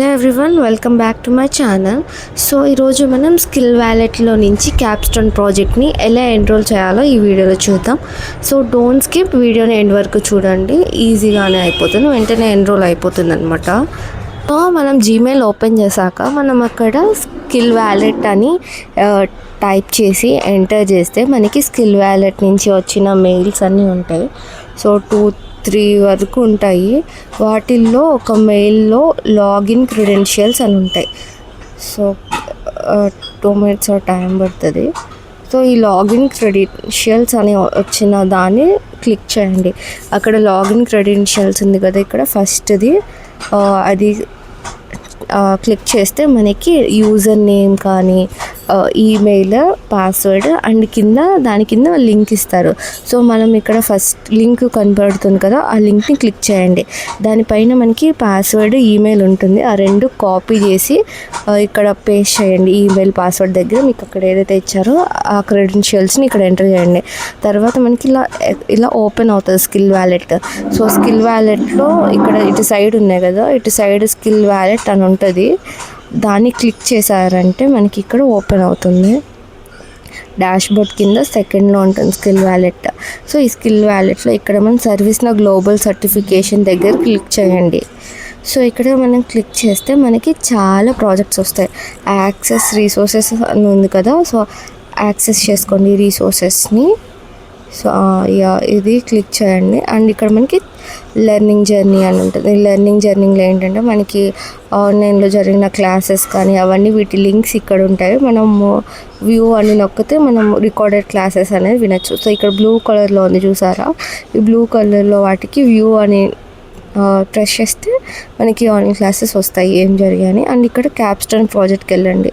Hello everyone, welcome back to my channel. So ఈరోజు మనం skill వ్యాలెట్లో నుంచి క్యాప్స్టోన్ ప్రాజెక్ట్ని ఎలా ఎన్రోల్ చేయాలో ఈ వీడియోలో చూద్దాం. సో డోంట్ స్కిప్, వీడియోని ఎండ్ వరకు చూడండి. ఈజీగానే అయిపోతుంది, వెంటనే ఎన్రోల్ అయిపోతుంది అనమాట. సో మనం జీమెయిల్ ఓపెన్ చేశాక మనం అక్కడ స్కిల్ వ్యాలెట్ అని టైప్ చేసి ఎంటర్ చేస్తే మనకి స్కిల్ వ్యాలెట్ నుంచి వచ్చిన మెయిల్స్ అన్నీ ఉంటాయి. సో 2-3 వరకు ఉంటాయి. వాటిల్లో ఒక మెయిల్లో లాగిన్ క్రెడెన్షియల్స్ అని ఉంటాయి. సో 2 minutes టైం పడుతుంది. సో ఈ లాగిన్ క్రెడెన్షియల్స్ అని వచ్చిన దాన్ని క్లిక్ చేయండి. అక్కడ లాగిన్ క్రెడెన్షియల్స్ ఉంది కదా, ఇక్కడ ఫస్ట్ది అది క్లిక్ చేస్తే మనకి యూజర్ నేమ్ కానీ ఈమెయిల్, పాస్వర్డ్ అండ్ దాని కింద లింక్ ఇస్తారు. సో మనం ఇక్కడ ఫస్ట్ లింక్ కనపడుతుంది కదా, ఆ లింక్ని క్లిక్ చేయండి. దానిపైన మనకి పాస్వర్డ్, ఈమెయిల్ ఉంటుంది. ఆ రెండు కాపీ చేసి ఇక్కడ పేస్ట్ చేయండి. ఈమెయిల్, పాస్వర్డ్ దగ్గర మీకు అక్కడ ఏదైతే ఇచ్చారో ఆ క్రెడెన్షియల్స్ని ఇక్కడ ఎంటర్ చేయండి. తర్వాత మనకి ఇలా ఓపెన్ అవుతుంది స్కిల్ వ్యాలెట్. సో స్కిల్ వ్యాలెట్లో ఇక్కడ ఇటు సైడ్ ఉన్నాయి కదా, ఇటు సైడ్ స్కిల్ వ్యాలెట్ అని ఉంటుంది. దాన్ని క్లిక్ చేశారంటే మనకి ఇక్కడ ఓపెన్ అవుతుంది. డాష్బోర్డ్ కింద సెకండ్లో ఉంటుంది స్కిల్ వ్యాలెట్. సో ఈ స్కిల్ వ్యాలెట్లో ఇక్కడ మనం సర్వీస్నౌ గ్లోబల్ సర్టిఫికేషన్ దగ్గర క్లిక్ చేయండి. సో ఇక్కడ మనం క్లిక్ చేస్తే మనకి చాలా ప్రాజెక్ట్స్ వస్తాయి. యాక్సెస్ రీసోర్సెస్ అని ఉంది కదా, సో యాక్సెస్ చేసుకోండి రీసోర్సెస్ని. సో ఇది క్లిక్ చేయండి. అండ్ ఇక్కడ మనకి లెర్నింగ్ జర్నీ అని ఉంటుంది. లెర్నింగ్ జర్నీలో ఏంటంటే మనకి ఆన్లైన్లో జరిగిన క్లాసెస్ కానీ అవన్నీ వీటి లింక్స్ ఇక్కడ ఉంటాయి. మనము వ్యూ అని నొక్కితే మనం రికార్డెడ్ క్లాసెస్ అనేది వినొచ్చు. సో ఇక్కడ బ్లూ కలర్లో ఉంది చూసారా, ఈ బ్లూ కలర్లో వాటికి వ్యూ అని ప్రెస్ చేస్తే మనకి ఆన్లైన్ క్లాసెస్ వస్తాయి ఏం జరిగాయని. అండ్ ఇక్కడ క్యాప్స్టోన్ ప్రాజెక్ట్కి వెళ్ళండి.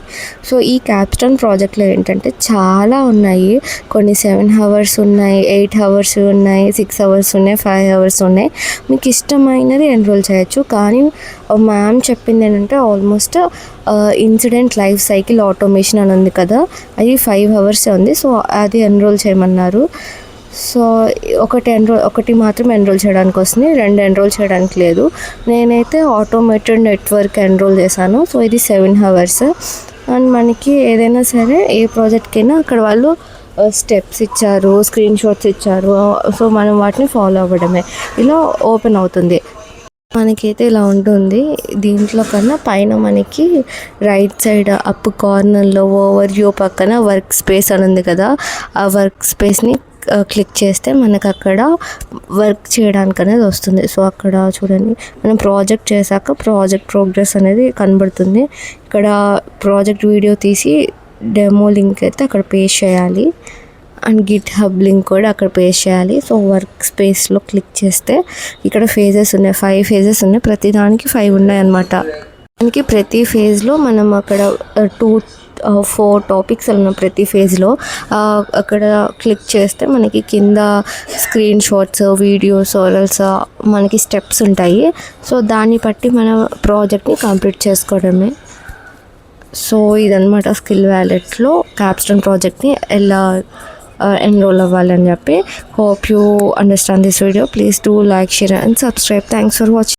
సో ఈ క్యాప్స్టోన్ ప్రాజెక్ట్లో ఏంటంటే చాలా ఉన్నాయి. కొన్ని 7 hours ఉన్నాయి, 8 hours ఉన్నాయి, 6 hours ఉన్నాయి, 5 hours ఉన్నాయి. మీకు ఇష్టమైనది ఎన్రోల్ చేయొచ్చు. కానీ మ్యామ్ చెప్పింది ఏంటంటే almost incident life cycle automation అని ఉంది కదా, అది 5 hours ఉంది. సో అది ఎన్రోల్ చేయమన్నారు. సో ఒకటి మాత్రం ఎన్రోల్ చేయడానికి వస్తుంది, 2 ఎన్రోల్ చేయడానికి లేదు. నేనైతే ఆటోమేటెడ్ నెట్వర్క్ ఎన్రోల్ చేశాను. సో ఇది 7 hours. అండ్ మనకి ఏదైనా సరే ఏ ప్రాజెక్ట్కైనా అక్కడ వాళ్ళు స్టెప్స్ ఇచ్చారు, స్క్రీన్ షాట్స్ ఇచ్చారు. సో మనం వాటిని ఫాలో అవ్వడమే. ఇలా ఓపెన్ అవుతుంది. మనకైతే ఇలా ఉంటుంది. దీంట్లో కన్నా పైన మనకి రైట్ సైడ్ అప్ కార్నర్లో ఓవర్ వ్యూ పక్కన వర్క్ స్పేస్ అని ఉంది కదా, ఆ వర్క్ స్పేస్ని క్లిక్ చేస్తే మనకు అక్కడ వర్క్ చేయడానికి అనేది వస్తుంది. సో అక్కడ చూడండి, మనం ప్రాజెక్ట్ చేశాక ప్రాజెక్ట్ ప్రోగ్రెస్ అనేది కనబడుతుంది. ఇక్కడ ప్రాజెక్ట్ వీడియో తీసి డెమో లింక్ అయితే అక్కడ పేస్ట్ చేయాలి. అండ్ గిట్ హబ్ లింక్ కూడా అక్కడ పేస్ట్ చేయాలి. సో వర్క్ స్పేస్లో క్లిక్ చేస్తే ఇక్కడ ఫేజెస్ ఉన్నాయి, 5 phases ఉన్నాయి. ప్రతి దానికి 5 ఉన్నాయి అన్నమాట. దానికి ప్రతి ఫేజ్లో మనం అక్కడ 2-4 టాపిక్స్ ఉన్న ప్రతి ఫేజ్లో అక్కడ క్లిక్ చేస్తే మనకి కింద స్క్రీన్ షాట్స్, వీడియోస్, ఆరల్స్, మనకి స్టెప్స్ ఉంటాయి. సో దాన్ని బట్టి మన ప్రాజెక్ట్ని కంప్లీట్ చేసుకోవడమే. సో ఇదన్నమాట స్కిల్ వ్యాలెట్లో క్యాప్స్టోన్ ప్రాజెక్ట్ని ఎలా ఎన్రోల్ అవ్వాలని చెప్పి. Hope you understand this video. Please do like, share and subscribe. Thanks for watching.